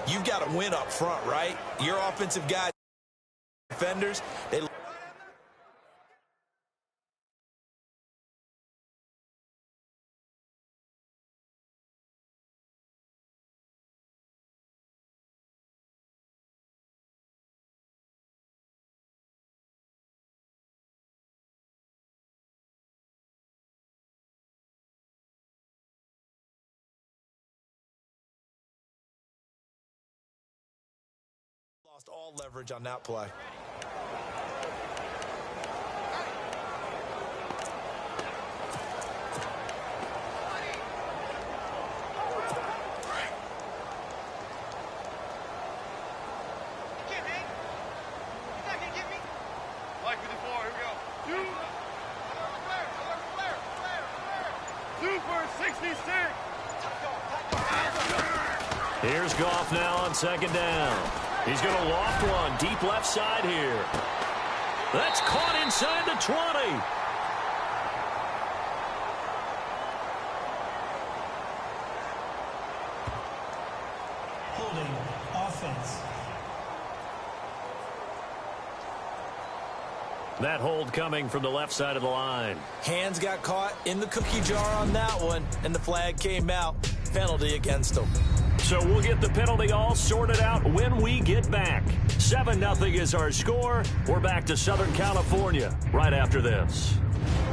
You've got to win up front, right? Your offensive guys, defenders, they lost all leverage on that play. Here's Goff now on second down. He's going to loft one deep left side here. That's caught inside the 20. Holding offense. That hold coming from the left side of the line. Hands got caught in the cookie jar on that one, and the flag came out. Penalty against them. So we'll get the penalty all sorted out when we get back. 7-0 is our score. We're back to Southern California right after this.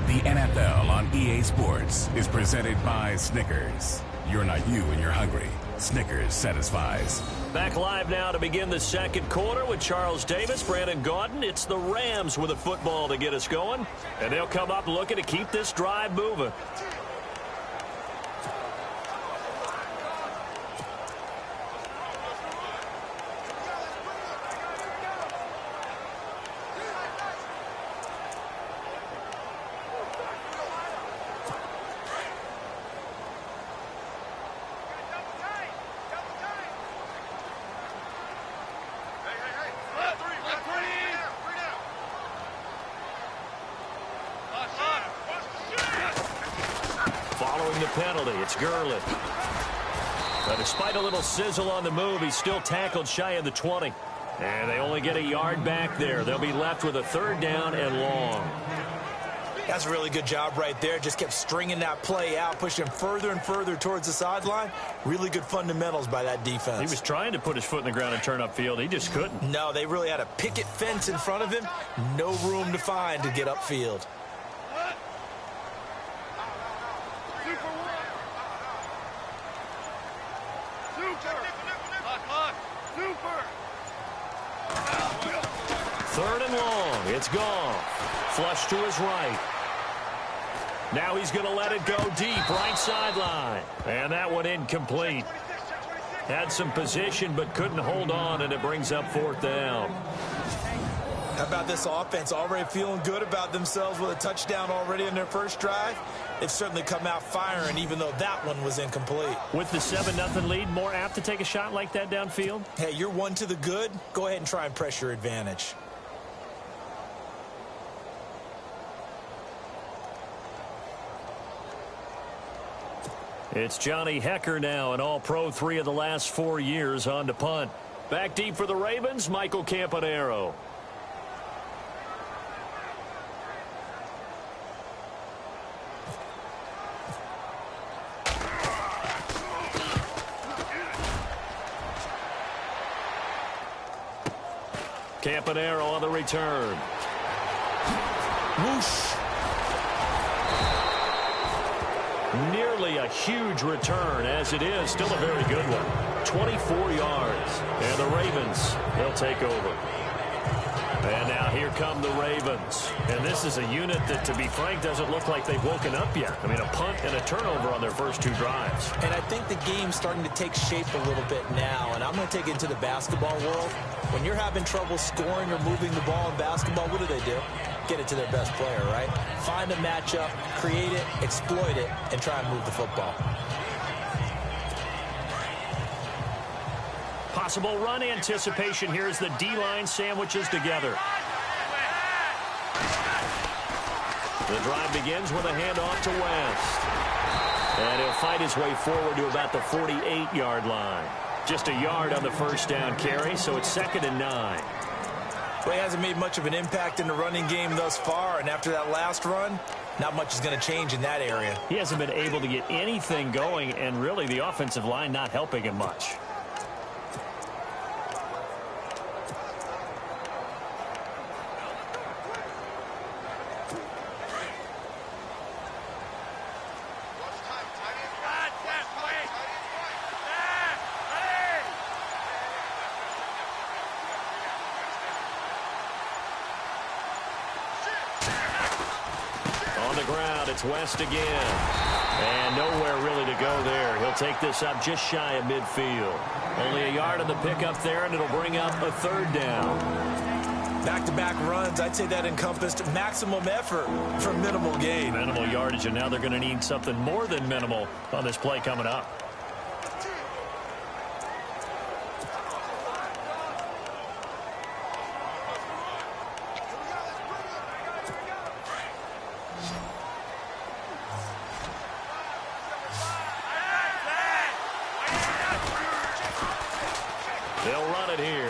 The NFL on EA Sports is presented by Snickers. You're not you when you're hungry. Snickers satisfies. Back live now to begin the second quarter with Charles Davis, Brandon Gaudin. It's the Rams with a football to get us going, and they'll come up looking to keep this drive moving. Following the penalty, it's Gurley. But despite a little sizzle on the move, he's still tackled shy of the 20. And they only get a yard back there. They'll be left with a third down and long. That's a really good job right there. Just kept stringing that play out, pushing further and further towards the sideline. Really good fundamentals by that defense. He was trying to put his foot in the ground and turn upfield. He just couldn't. No, they really had a picket fence in front of him. No room to find to get upfield. Third and long. It's gone. Flush to his right. Now he's going to let it go deep, right sideline. And that one incomplete. Had some position but couldn't hold on, and it brings up fourth down. How about this offense already feeling good about themselves with a touchdown already in their first drive? They've certainly come out firing, even though that one was incomplete. With the 7-0 lead, more apt to take a shot like that downfield? Hey, you're one to the good. Go ahead and try and press your advantage. It's Johnny Hecker now, an All-Pro 3 of the last 4 years on to punt. Back deep for the Ravens, Michael Campanaro. Campanaro on the return. Whoosh. Nearly a huge return, as it is. Still a very good one. 24 yards. And the Ravens, they'll take over. And now here come the Ravens. And this is a unit that, to be frank, doesn't look like they've woken up yet. I mean, a punt and a turnover on their first 2 drives. And I think the game's starting to take shape a little bit now. And I'm going to take it into the basketball world. When you're having trouble scoring or moving the ball in basketball, what do? Get it to their best player, right? Find a matchup, create it, exploit it, and try and move the football. Possible run anticipation here as the D-line sandwiches together. The drive begins with a handoff to West. And he'll fight his way forward to about the 48-yard line. Just a yard on the first down carry, so it's 2nd and 9. Well, he hasn't made much of an impact in the running game thus far, and after that last run, not much is going to change in that area. He hasn't been able to get anything going, and really the offensive line not helping him much. It's West again. And nowhere really to go there. He'll take this up just shy of midfield. Only a yard on the pickup there, and it'll bring up a 3rd down. Back-to-back runs, I'd say that encompassed maximum effort for minimal gain. Minimal yardage, and now they're going to need something more than minimal on this play coming up.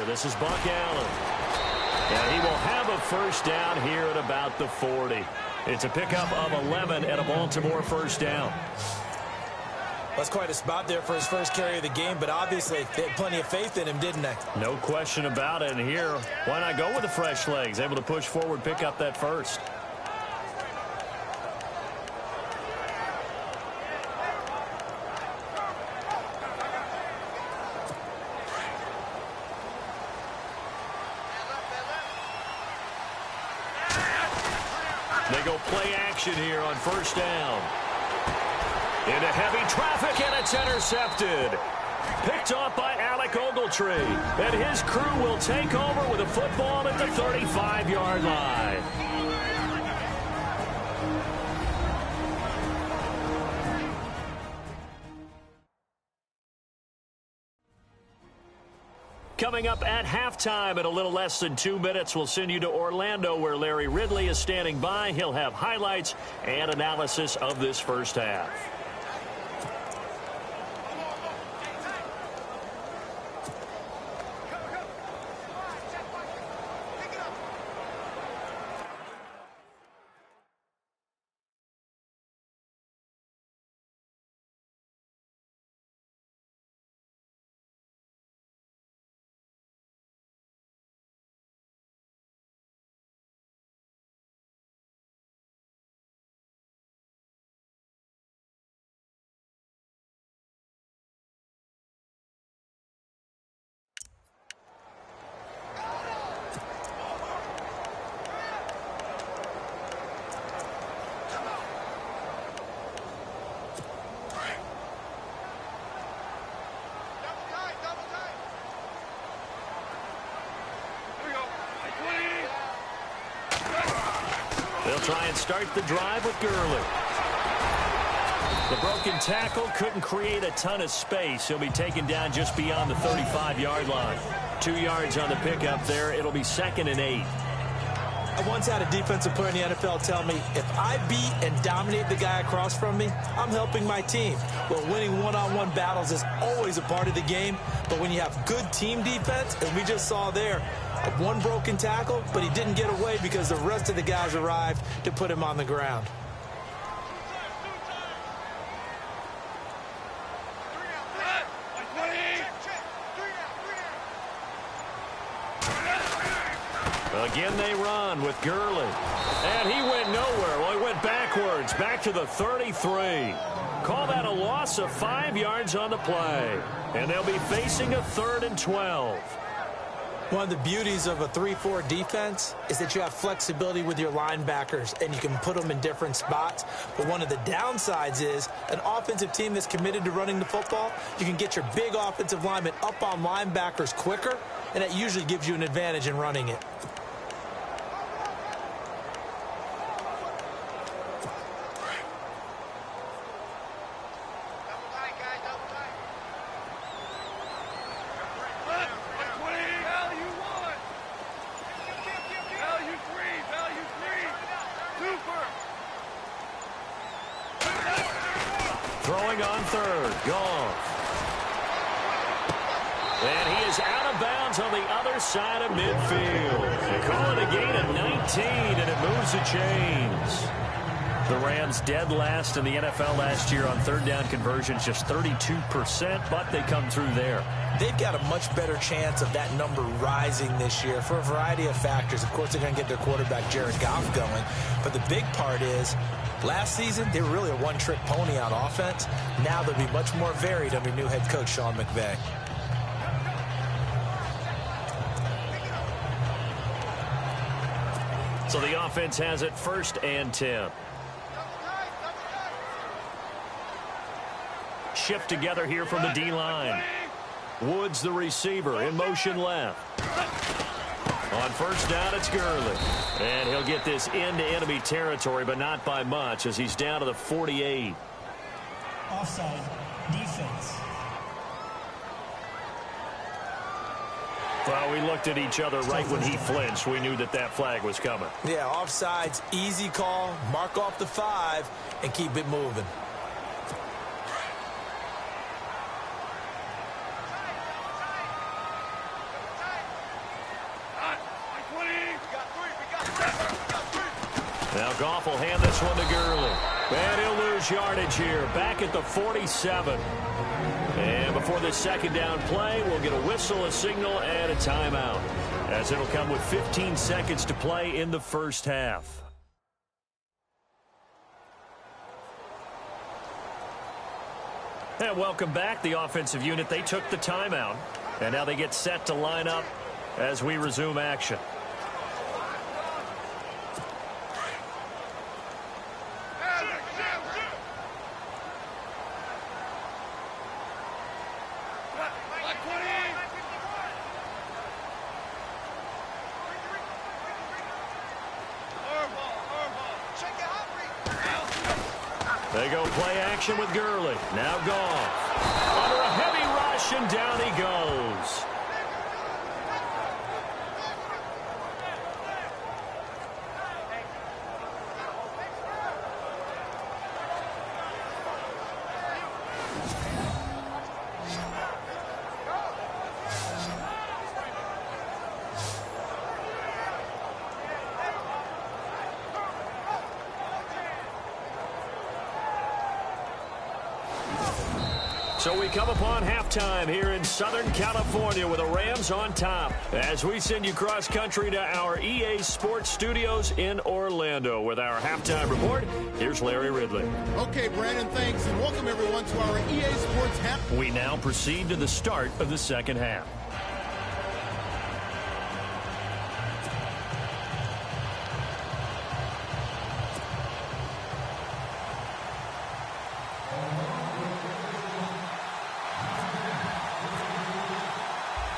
This is Buck Allen. And he will have a first down here at about the 40. It's a pickup of 11 and a Baltimore first down. That's quite a spot there for his first carry of the game, but obviously they had plenty of faith in him, didn't they? No question about it. And here, why not go with the fresh legs? Able to push forward, pick up that first. They go play action here on first down. Into heavy traffic, and it's intercepted. Picked off by Alec Ogletree. And his crew will take over with a football at the 35-yard line. Coming up at halftime in a little less than 2 minutes, we'll send you to Orlando where Larry Ridley is standing by. He'll have highlights and analysis of this first half. They'll try and start the drive with Gurley. The broken tackle couldn't create a ton of space. He'll be taken down just beyond the 35-yard line. 2 yards on the pickup there. It'll be 2nd and 8. I once had a defensive player in the NFL tell me, if I beat and dominate the guy across from me, I'm helping my team. Well, winning one-on-one battles is always a part of the game, but when you have good team defense, as we just saw there, one broken tackle, but he didn't get away because the rest of the guys arrived to put him on the ground. Again, they run with Gurley. And he went nowhere. Well, he went backwards, back to the 33. Call that a loss of 5 yards on the play. And they'll be facing a 3rd and 12. One of the beauties of a 3-4 defense is that you have flexibility with your linebackers, and you can put them in different spots. But one of the downsides is an offensive team that's committed to running the football, you can get your big offensive linemen up on linebackers quicker, and that usually gives you an advantage in running it. Throwing on third. Goff. And he is out of bounds on the other side of midfield. They call it a gain of 19, and it moves the chains. The Rams dead last in the NFL last year on third down conversions, just 32%, but they come through there. They've got a much better chance of that number rising this year for a variety of factors. Of course, they're going to get their quarterback, Jared Goff, going. But the big part is, last season, they were really a one-trick pony on offense. Now they'll be much more varied under new head coach Sean McVay. So the offense has it 1st and 10. Shift together here from the D-line. Woods, the receiver, in motion left. On 1st down, it's Gurley. And he'll get this into enemy territory, but not by much, as he's down to the 48. Offside, defense. Well, we looked at each other right when he flinched. We knew that that flag was coming. Yeah, offsides, easy call, mark off the 5, and keep it moving. Now Goff will hand this one to Gurley. And he'll lose yardage here, back at the 47. And before this 2nd down play, we'll get a whistle, a signal, and a timeout, as it'll come with 15 seconds to play in the 1st half. And welcome back, the offensive unit. They took the timeout, and now they get set to line up as we resume action. They go play action with Gurley. Now Goff. Under a heavy rush, and down he goes. So we come upon halftime here in Southern California with the Rams on top, as we send you cross country to our EA Sports Studios in Orlando with our halftime report. Here's Larry Ridley. Okay, Brandon, thanks, and welcome everyone to our EA Sports half. We now proceed to the start of the 2nd half.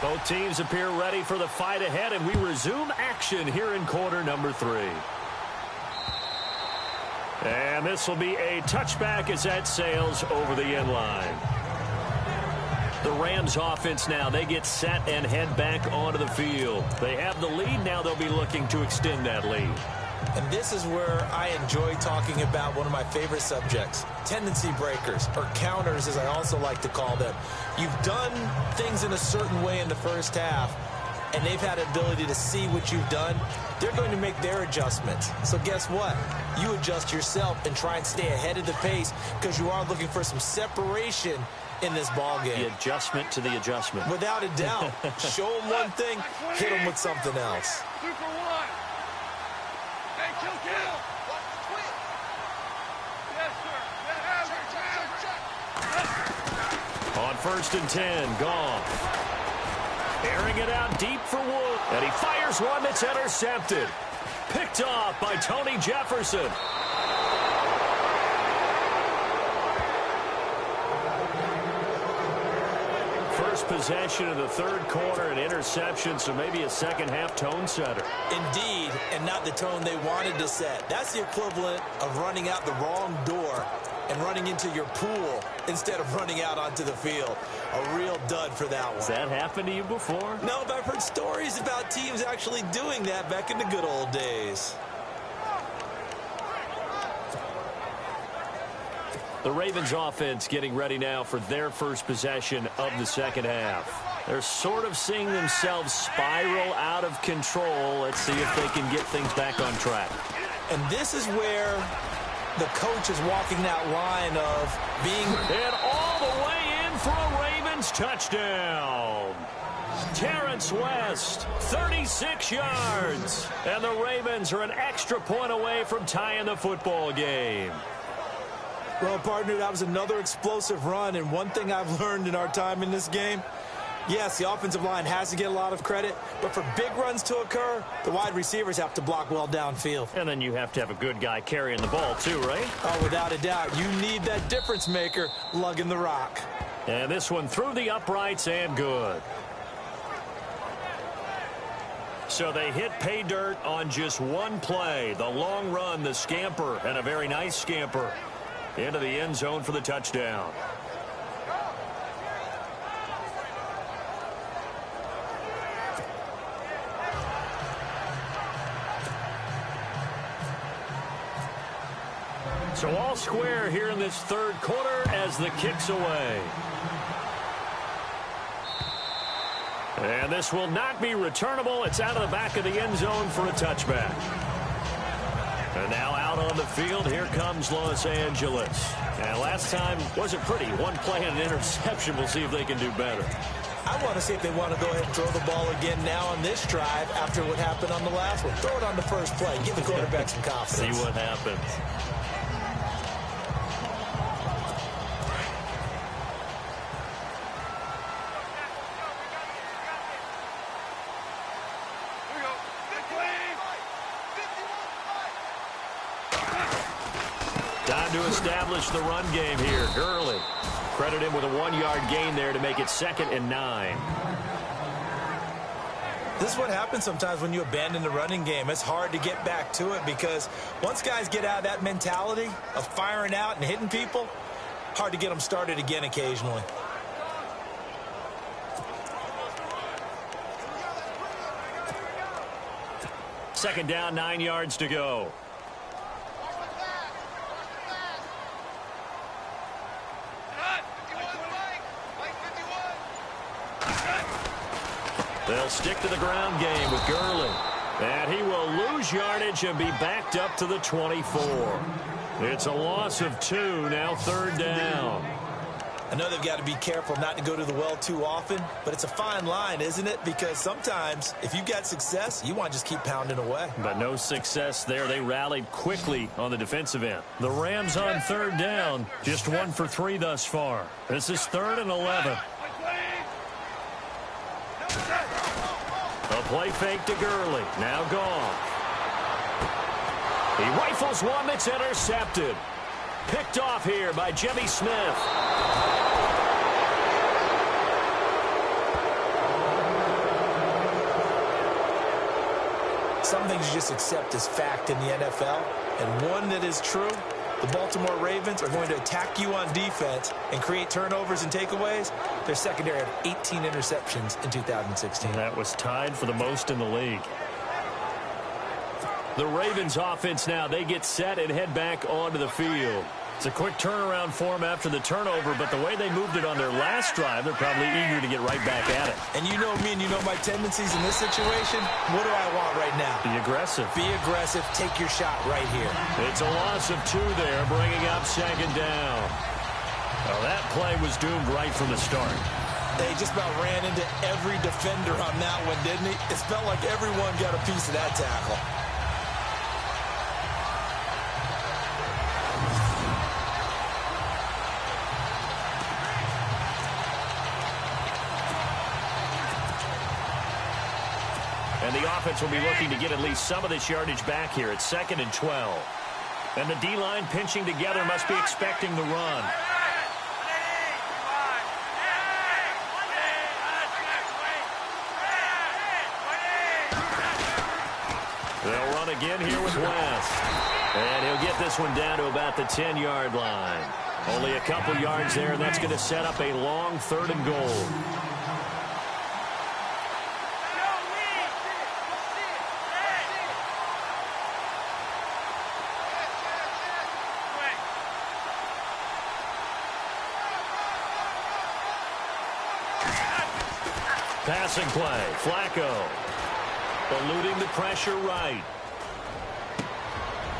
Both teams appear ready for the fight ahead, and we resume action here in quarter number 3. And this will be a touchback as that sails over the end line. The Rams offense now, they get set and head back onto the field. They have the lead. Now they'll be looking to extend that lead. And this is where I enjoy talking about one of my favorite subjects, tendency breakers, or counters as I also like to call them. You've done things in a certain way in the 1st half, and they've had the ability to see what you've done. They're going to make their adjustments. So guess what? You adjust yourself and try and stay ahead of the pace, because you are looking for some separation in this ball game. The adjustment to the adjustment. Without a doubt. Show them one thing, hit them with something else. 2 for 1. Hey, kill. Yes, sir. On 1st and 10, Goff. Airing it out deep for Wood. And he fires one that's intercepted. Picked off by Tony Jefferson. First possession of the 3rd quarter, an interception, so maybe a 2nd half tone setter. Indeed, and not the tone they wanted to set. That's the equivalent of running out the wrong door and running into your pool instead of running out onto the field. A real dud for that one. Has that happened to you before? No, but I've heard stories about teams actually doing that back in the good old days. The Ravens offense getting ready now for their first possession of the 2nd half. They're sort of seeing themselves spiral out of control. Let's see if they can get things back on track. And this is where the coach is walking that line of being... And all the way in for a Ravens touchdown. Terrence West, 36 yards. And the Ravens are an extra point away from tying the football game. Well, partner, that was another explosive run. And one thing I've learned in our time in this game, yes, the offensive line has to get a lot of credit, but for big runs to occur, the wide receivers have to block well downfield. And then you have to have a good guy carrying the ball too, right? Oh, without a doubt. You need that difference maker lugging the rock. And this one through the uprights and good. So they hit pay dirt on just one play. The long run, the scamper, and a very nice scamper into the end zone for the touchdown. So all square here in this third quarter as the kick's away. And this will not be returnable. It's out of the back of the end zone for a touchback. And now out on the field, here comes Los Angeles. And last time wasn't pretty. One play and an interception. We'll see if they can do better. I want to see if they want to go ahead and throw the ball again now on this drive after what happened on the last one. Throw it on the first play. Give the quarterback some confidence. See what happens. Time to establish the run game here. Gurley. Credit him with a 1-yard gain there to make it 2nd and 9. This is what happens sometimes when you abandon the running game. It's hard to get back to it because once guys get out of that mentality of firing out and hitting people, hard to get them started again occasionally. Second down, 9 yards to go. They'll stick to the ground game with Gurley. And he will lose yardage and be backed up to the 24. It's a loss of 2, now 3rd down. I know they've got to be careful not to go to the well too often, but it's a fine line, isn't it? Because sometimes if you've got success, you want to just keep pounding away. But no success there. They rallied quickly on the defensive end. The Rams on 3rd down, just 1 for 3 thus far. This is 3rd and 11. A play fake to Gurley. Now gone. He rifles one that's intercepted. Picked off here by Jimmy Smith. Some things you just accept as fact in the NFL, and one that is true, the Baltimore Ravens are going to attack you on defense and create turnovers and takeaways. Their secondary had 18 interceptions in 2016. That was tied for the most in the league. The Ravens offense now, they get set and head back onto the field. It's a quick turnaround for them after the turnover, but the way they moved it on their last drive, they're probably eager to get right back at it. And you know me and you know my tendencies in this situation. What do I want right now? Be aggressive. Be aggressive. Take your shot right here. It's a loss of 2 there, bringing up 2nd down. Well, that play was doomed right from the start. They just about ran into every defender on that one, didn't he? It felt like everyone got a piece of that tackle. And the offense will be looking to get at least some of this yardage back here. It's 2nd and 12. And the D-line pinching together must be expecting the run. They'll run again here with West. And he'll get this one down to about the 10-yard line. Only a couple yards there, and that's going to set up a long 3rd and goal. Passing play. Flacco. Eluding the pressure right.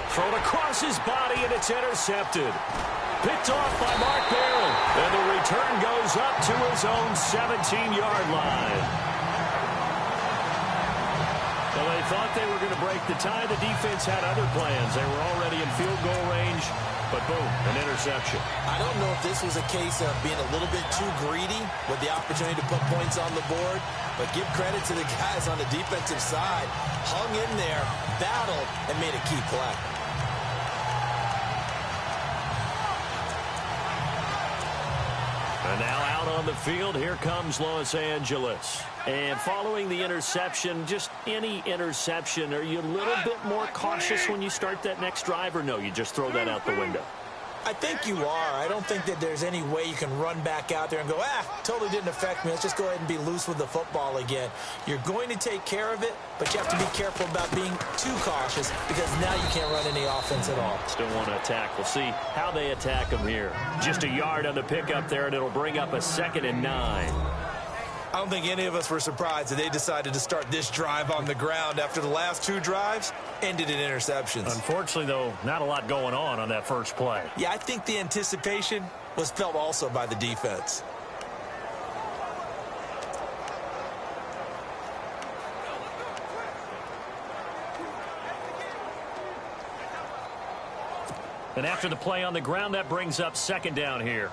Thrown across his body, and it's intercepted. Picked off by Mark Barron. And the return goes up to his own 17-yard line. Well, they thought they were going to break the tie. The defense had other plans. They were already in field goal range, but boom, an interception. I don't know if this was a case of being a little bit too greedy with the opportunity to put points on the board, but give credit to the guys on the defensive side. Hung in there, battled, and made a key play. And now out on the field, here comes Los Angeles. And following the interception, just any interception, are you a little bit more cautious when you start that next drive, or no, you just throw that out the window? I think you are. I don't think that there's any way you can run back out there and go, totally didn't affect me. Let's just go ahead and be loose with the football again. You're going to take care of it, but you have to be careful about being too cautious because now you can't run any offense at all. Still want to attack. We'll see how they attack them here. Just a yard on the pickup there, and it'll bring up a 2nd and 9. I don't think any of us were surprised that they decided to start this drive on the ground after the last 2 drives ended in interceptions. Unfortunately, though, not a lot going on that first play. Yeah, I think the anticipation was felt also by the defense. And after the play on the ground, that brings up 2nd down here.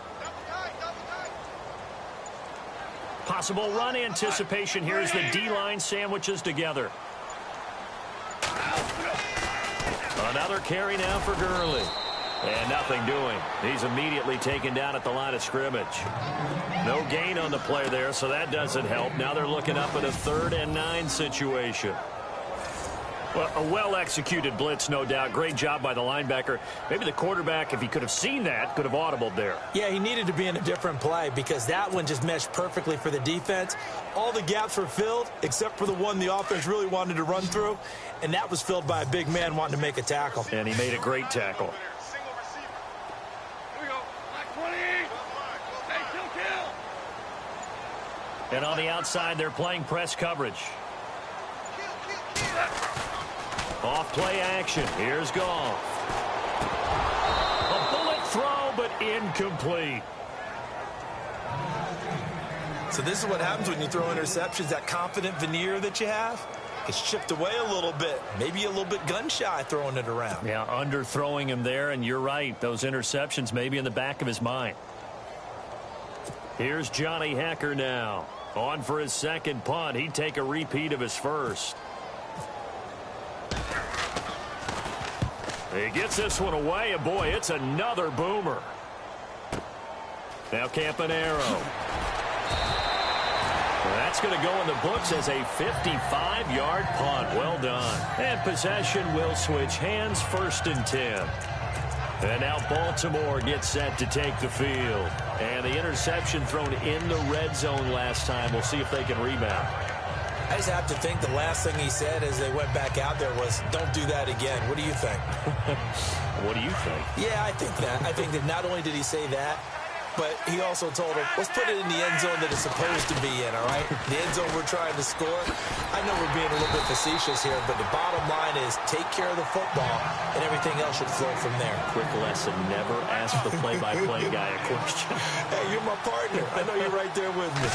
Possible run anticipation here as the D-line sandwiches together. Another carry now for Gurley. And nothing doing. He's immediately taken down at the line of scrimmage. No gain on the play there, so that doesn't help. Now they're looking up at a 3rd and 9 situation. Well, a well-executed blitz, no doubt. Great job by the linebacker. Maybe the quarterback, if he could have seen that, could have audibled there. Yeah, he needed to be in a different play because that one just meshed perfectly for the defense. All the gaps were filled except for the one the offense really wanted to run through, and that was filled by a big man wanting to make a tackle. And he made a great tackle. And on the outside, they're playing press coverage. Off play action. Here's Goff. A bullet throw, but incomplete. So this is what happens when you throw interceptions. That confident veneer that you have gets chipped away a little bit. Maybe a little bit gun-shy throwing it around. Yeah, underthrowing him there, and you're right. Those interceptions may be in the back of his mind. Here's Johnny Hecker now. On for his 2nd punt. He'd take a repeat of his first. He gets this one away, and boy, it's another boomer. Now Campanaro. That's going to go in the books as a 55-yard punt. Well done. And possession will switch hands, 1st and 10. And now Baltimore gets set to take the field. And the interception thrown in the red zone last time. We'll see if they can rebound. I just have to think the last thing he said as they went back out there was, don't do that again. What do you think? What do you think? Yeah, I think that. I think that not only did he say that, but he also told him, let's put it in the end zone that it's supposed to be in, all right? The end zone we're trying to score. I know we're being a little bit facetious here, but the bottom line is take care of the football, and everything else should flow from there. Quick lesson, never ask the play-by-play guy a question. Hey, you're my partner. I know you're right there with me.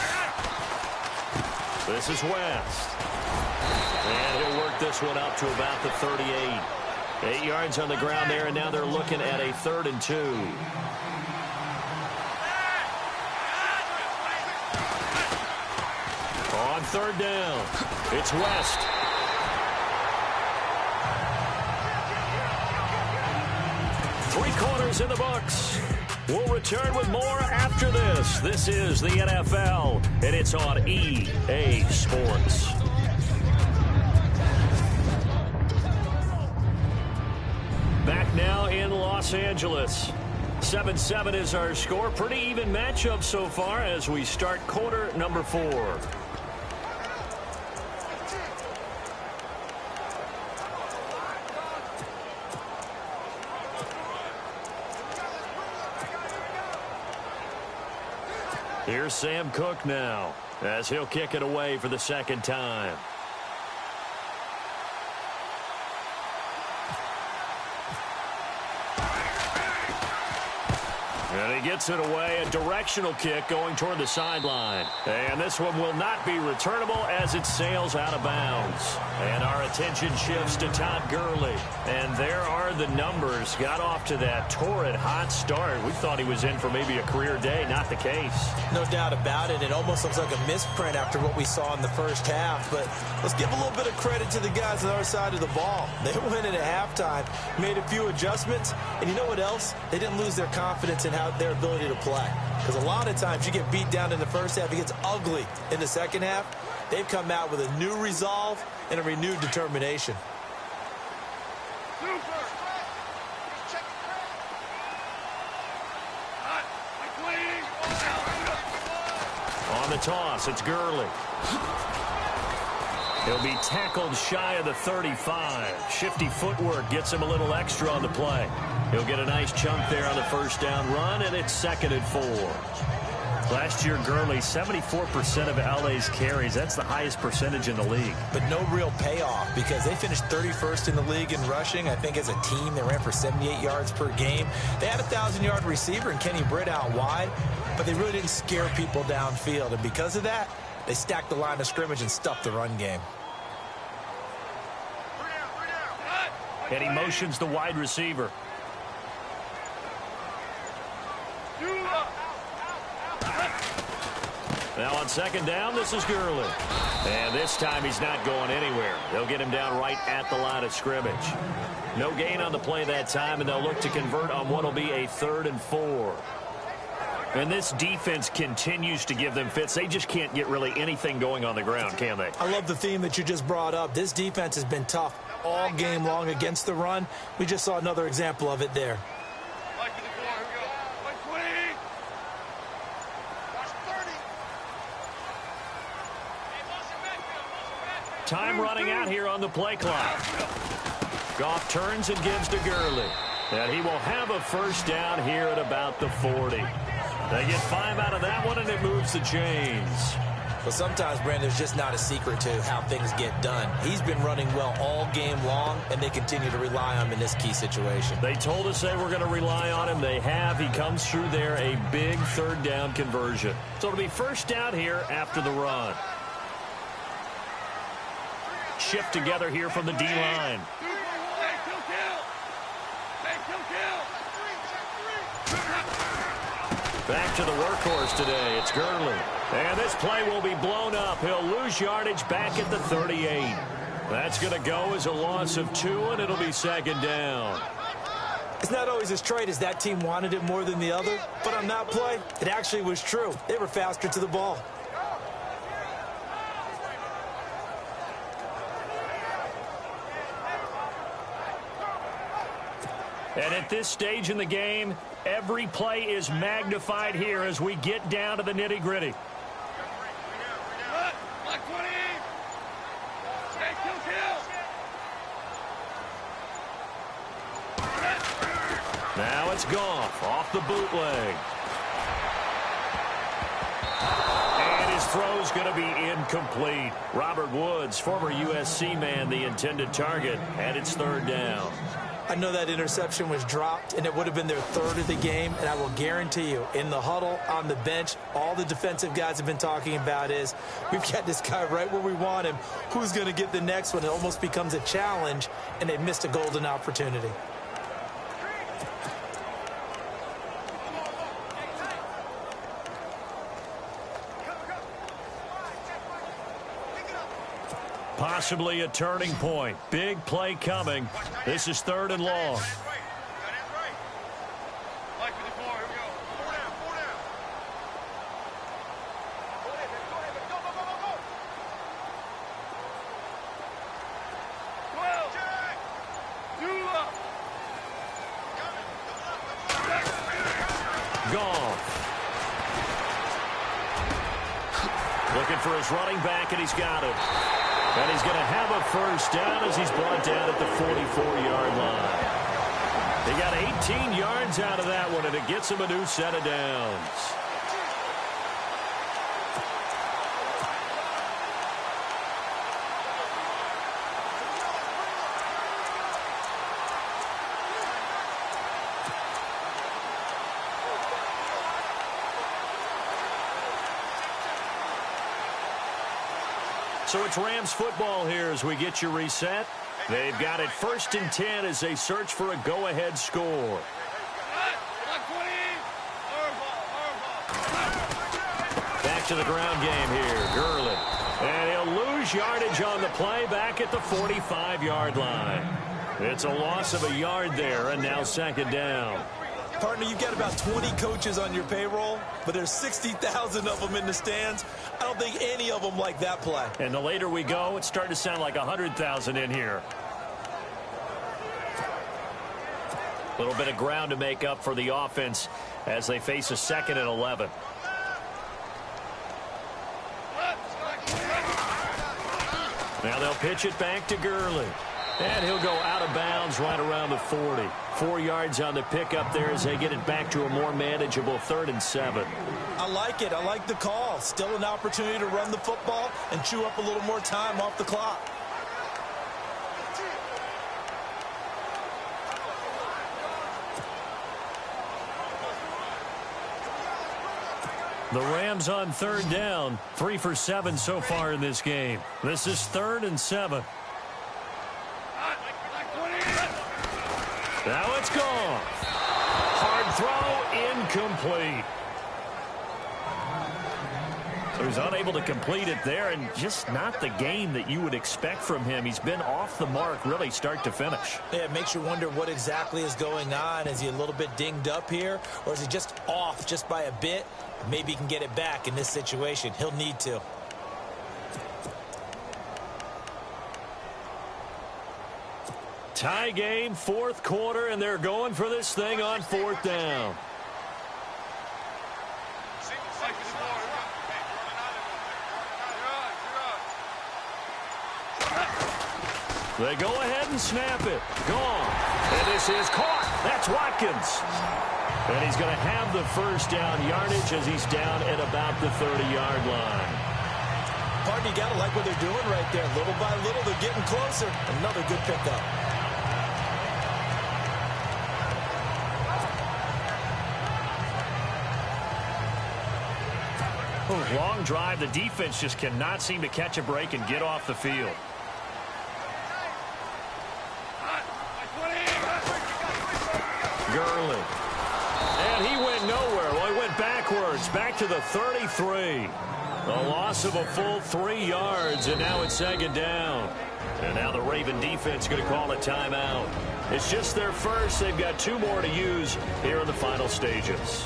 This is West. And he'll work this one up to about the 38. 8 yards on the ground there, and now they're looking at a 3rd and 2. On 3rd down, it's West. Three quarters in the books. We'll return with more after this. This is the NFL, and it's on EA Sports. Back now in Los Angeles. 7-7 is our score. Pretty even matchup so far as we start quarter number 4. Here's Sam Cook now. as he'll kick it away for the second time. And he gets it away, a directional kick going toward the sideline. And this one will not be returnable as it sails out of bounds. And our attention shifts to Todd Gurley. And there are the numbers. Got off to that torrid hot start. We thought he was in for maybe a career day. Not the case. No doubt about it. It almost looks like a misprint after what we saw in the first half. But let's give a little bit of credit to the guys on the other side of the ball. They went in at halftime, made a few adjustments. And you know what else? They didn't lose their confidence in their ability to play. Because a lot of times you get beat down in the first half, it gets ugly in the second half. They've come out with a new resolve and a renewed determination. On the toss, it's Gurley. He'll be tackled shy of the 35. Shifty footwork gets him a little extra on the play. He'll get a nice chunk there on the first down run, and it's 2nd and 4. Last year, Gurley, 74% of LA's carries. That's the highest percentage in the league. But no real payoff because they finished 31st in the league in rushing. I think as a team, they ran for 78 yards per game. They had a 1,000-yard receiver in Kenny Britt out wide, but they really didn't scare people downfield. And because of that, they stacked the line of scrimmage and stuffed the run game. And he motions the wide receiver. Now on second down, this is Gurley. And this time he's not going anywhere. They'll get him down right at the line of scrimmage. No gain on the play that time, and they'll look to convert on what will be a 3rd and 4. And this defense continues to give them fits. They just can't get really anything going on the ground, can they? I love the theme that you just brought up. This defense has been tough all game long against the run. We just saw another example of it there. Time running out here on the play clock. Goff turns and gives to Gurley. And he will have a first down here at about the 40. They get 5 out of that one, and it moves the chains. Well, sometimes, Brandon, there's just not a secret to how things get done. He's been running well all game long, and they continue to rely on him in this key situation. They told us they were going to rely on him. They have. He comes through there, a big 3rd down conversion. So it'll be first down here after the run. Shift together here from the D-line. Back to the workhorse today. It's Gurley. And this play will be blown up. He'll lose yardage back at the 38. That's going to go as a loss of 2, and it'll be 2nd down. It's not always as straight as that team wanted it more than the other, but on that play, it actually was true. They were faster to the ball. And at this stage in the game, every play is magnified here as we get down to the nitty-gritty. Now it's Goff off the bootleg. And his throw's going to be incomplete. Robert Woods, former USC man, the intended target, and it's 3rd down. I know that interception was dropped, and it would have been their 3rd of the game, and I will guarantee you, in the huddle, on the bench, all the defensive guys have been talking about is, we've got this guy right where we want him. Who's going to get the next one? It almost becomes a challenge, and they missed a golden opportunity. Possibly a turning point. Big play coming. This is 3rd and long. Goff. Looking for his running back, and he's got it. And he's going to have a first down as he's brought down at the 44-yard line. He got 18 yards out of that one, and it gets him a new set of downs. So it's Rams football here as we get you reset. They've got it 1st and 10 as they search for a go-ahead score. Back to the ground game here. Gurley. And he'll lose yardage on the play back at the 45-yard line. It's a loss of a yard there, and now 2nd down. Partner, you've got about 20 coaches on your payroll, but there's 60,000 of them in the stands. I don't think any of them like that play. And the later we go, it's starting to sound like 100,000 in here. A little bit of ground to make up for the offense as they face a 2nd and 11. Now they'll pitch it back to Gurley. And he'll go out of bounds right around the 40. 4 yards on the pickup there as they get it back to a more manageable 3rd and 7. I like it. I like the call. Still an opportunity to run the football and chew up a little more time off the clock. The Rams on 3rd down. 3 for 7 so far in this game. This is 3rd and 7. Now it's gone. Hard throw, incomplete. So he's unable to complete it there, and just not the game that you would expect from him. He's been off the mark really start to finish. Yeah, it makes you wonder what exactly is going on. Is he a little bit dinged up here, or is he just off just by a bit? Maybe he can get it back in this situation. He'll need to. Tie game, 4th quarter, and they're going for this thing on 4th down. They go ahead and snap it. Gone. And this is caught. That's Watkins. And he's going to have the 1st down yardage as he's down at about the 30-yard line. Partner, you got to like what they're doing right there. Little by little, they're getting closer. Another good pickup. Long drive. The defense just cannot seem to catch a break and get off the field. Gurley. And he went nowhere. Well, he went backwards. Back to the 33. A loss of a full 3 yards, and now it's 2nd down. And now the Raven defense is going to call a timeout. It's just their first. They've got 2 more to use here in the final stages.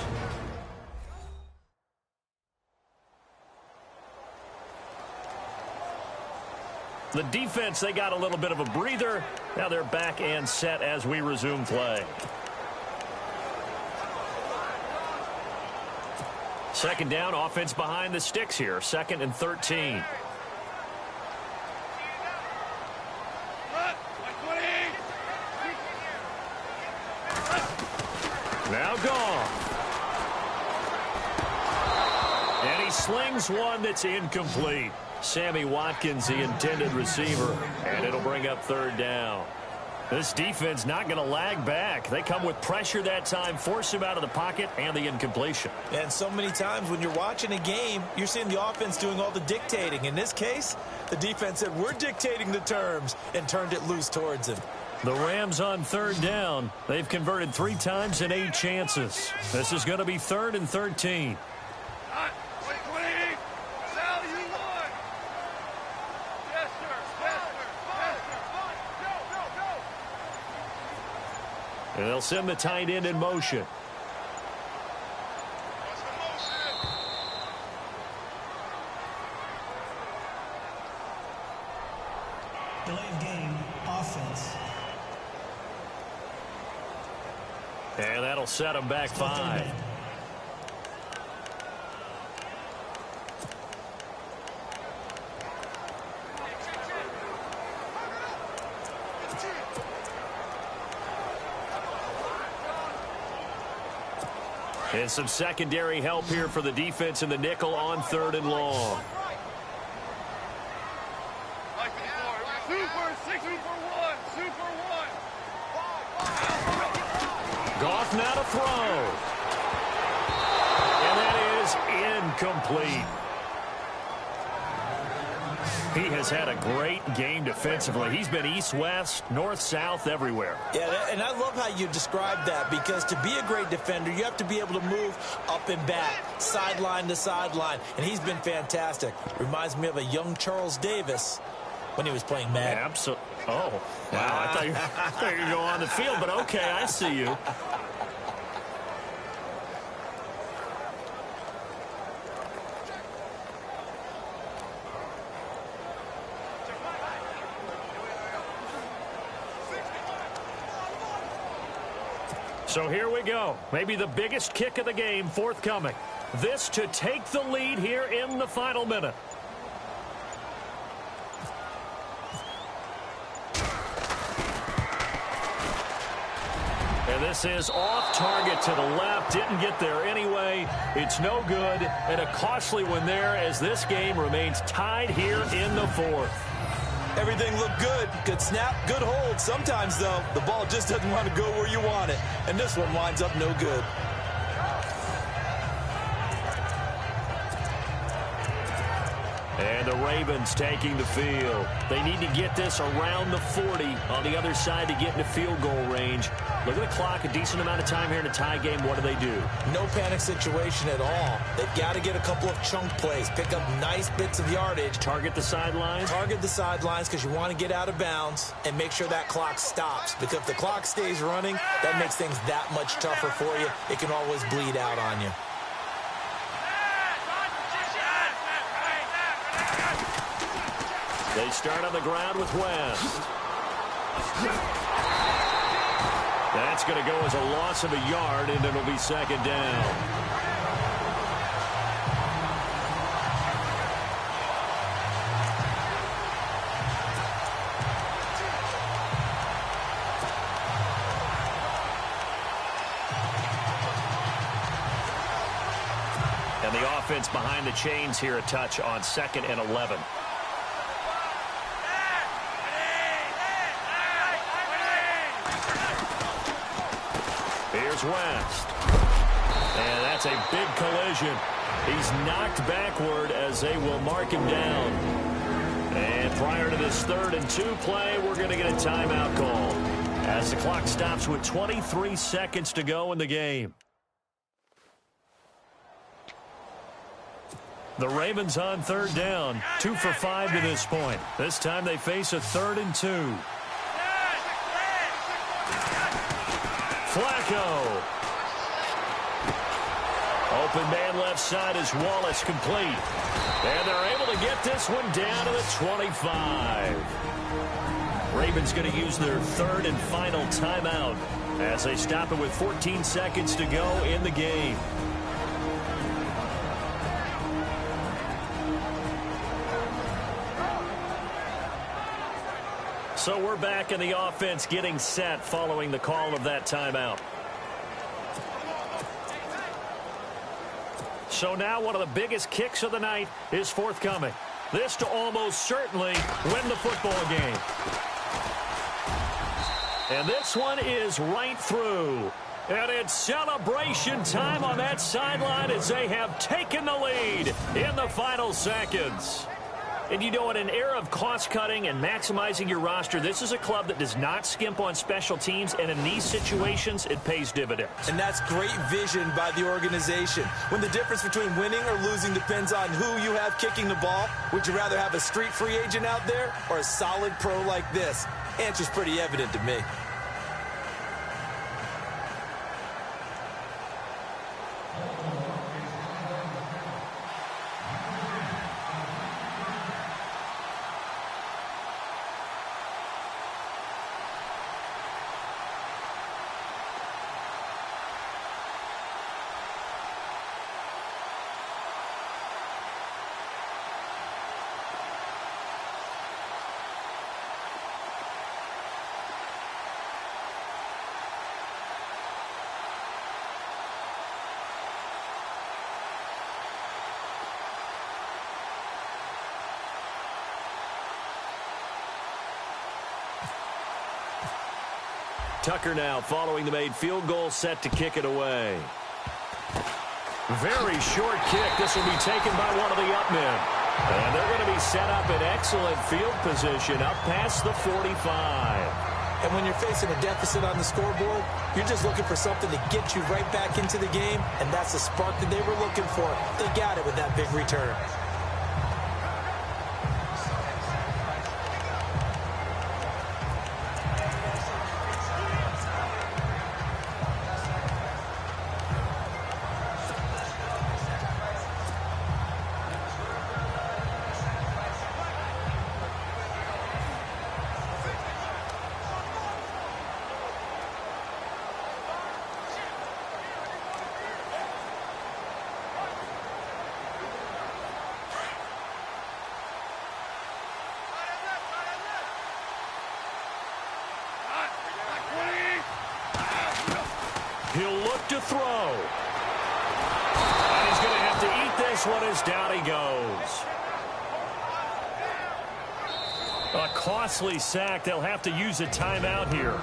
The defense, they got a little bit of a breather. Now they're back and set as we resume play. 2nd down, offense behind the sticks here. 2nd and 13. Now gone. And he slings one that's incomplete. Sammy Watkins, the intended receiver, and it'll bring up 3rd down. This defense not going to lag back. They come with pressure that time, force him out of the pocket, and the incompletion. And so many times when you're watching a game, you're seeing the offense doing all the dictating. In this case, the defense said, we're dictating the terms, and turned it loose towards him. The Rams on 3rd down. They've converted 3 times in 8 chances. This is going to be 3rd and 13. And they'll send the tight end in motion. Delay of game, offense. And that'll set them back 5. And some secondary help here for the defense in the nickel on 3rd and long. Goff now to throw. And that is incomplete. He has had a great game defensively. He's been east-west, north-south, everywhere. Yeah, and I love how you described that, because to be a great defender, you have to be able to move up and back, sideline to sideline, and he's been fantastic. Reminds me of a young Charles Davis when he was playing Madden. Absolutely. Oh, wow. I thought you were going to go on the field, but okay, I see you. So here we go. Maybe the biggest kick of the game forthcoming. This to take the lead here in the final minute. And this is off target to the left. Didn't get there anyway. It's no good. And a costly one there as this game remains tied here in the fourth. Everything looked good. Good snap, good hold. Sometimes, though, the ball just doesn't want to go where you want it. And this one winds up no good. And the Ravens taking the field. They need to get this around the 40 on the other side to get into field goal range. Look at the clock, a decent amount of time here in a tie game. What do? No panic situation at all. They've got to get a couple of chunk plays, pick up nice bits of yardage. Target the sidelines? Target the sidelines because you want to get out of bounds and make sure that clock stops. Because if the clock stays running, that makes things that much tougher for you. It can always bleed out on you. They start on the ground with West. That's going to go as a loss of a yard, and it'll be second down. And the offense behind the chains here a touch on 2nd and 11. Here's West. And that's a big collision. He's knocked backward as they will mark him down. And prior to this 3rd and 2 play, we're going to get a timeout call as the clock stops with 23 seconds to go in the game. The Ravens on 3rd down, 2 for 5 to this point. This time they face a 3rd and 2. Flacco. Open man left side is Wallace, complete. And they're able to get this one down to the 25. Ravens going to use their 3rd and final timeout as they stop it with 14 seconds to go in the game. So we're back in the offense getting set following the call of that timeout. So now one of the biggest kicks of the night is forthcoming. This to almost certainly win the football game. And this one is right through. And it's celebration time on that sideline as they have taken the lead in the final seconds. And you know, in an era of cost-cutting and maximizing your roster, this is a club that does not skimp on special teams, and in these situations, it pays dividends. And that's great vision by the organization. When the difference between winning or losing depends on who you have kicking the ball, would you rather have a street free agent out there or a solid pro like this? Answer's pretty evident to me. Tucker now following the made field goal, set to kick it away. Very short kick. This will be taken by one of the up men. And they're going to be set up in excellent field position up past the 45. And when you're facing a deficit on the scoreboard, you're just looking for something to get you right back into the game, and that's the spark that they were looking for. They got it with that big return. He'll look to throw. And he's going to have to eat this one as down he goes. A costly sack. They'll have to use a timeout here.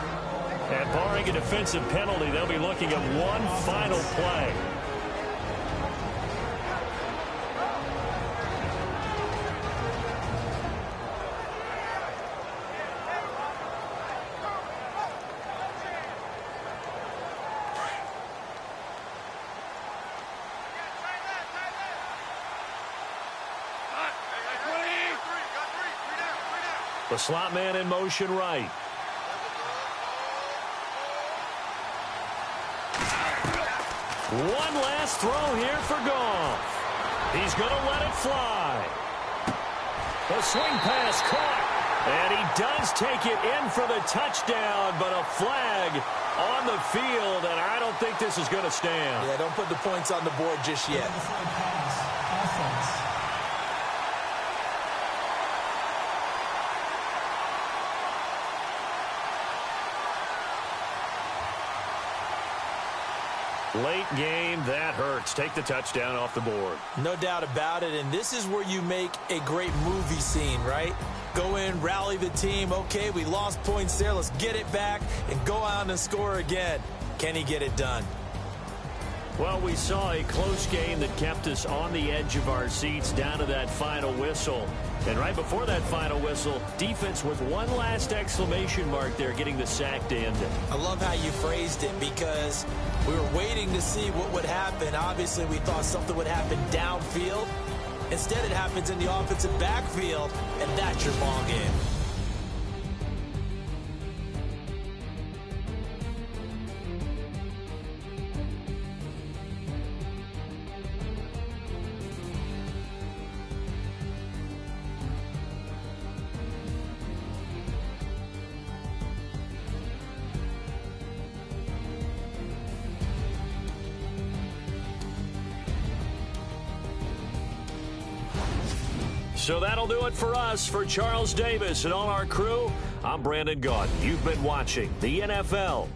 And barring a defensive penalty, they'll be looking at one final play. The slot man in motion right. One last throw here for Goff. He's going to let it fly. The swing pass caught. And he does take it in for the touchdown, but a flag on the field, and I don't think this is going to stand. Yeah, don't put the points on the board just yet. Offense. Late game, that hurts. Take the touchdown off the board. No doubt about it, and this is where you make a great movie scene, right? Go in, rally the team. Okay, we lost points there. Let's get it back and go on and score again. Can he get it done? Well, we saw a close game that kept us on the edge of our seats down to that final whistle. And right before that final whistle, defense with one last exclamation mark there, getting the sack to end it. I love how you phrased it because we were waiting to see what would happen. Obviously, we thought something would happen downfield. Instead, it happens in the offensive backfield, and that's your ball game. So that'll do it for us. For Charles Davis and all our crew, I'm Brandon Gaudin. You've been watching the NFL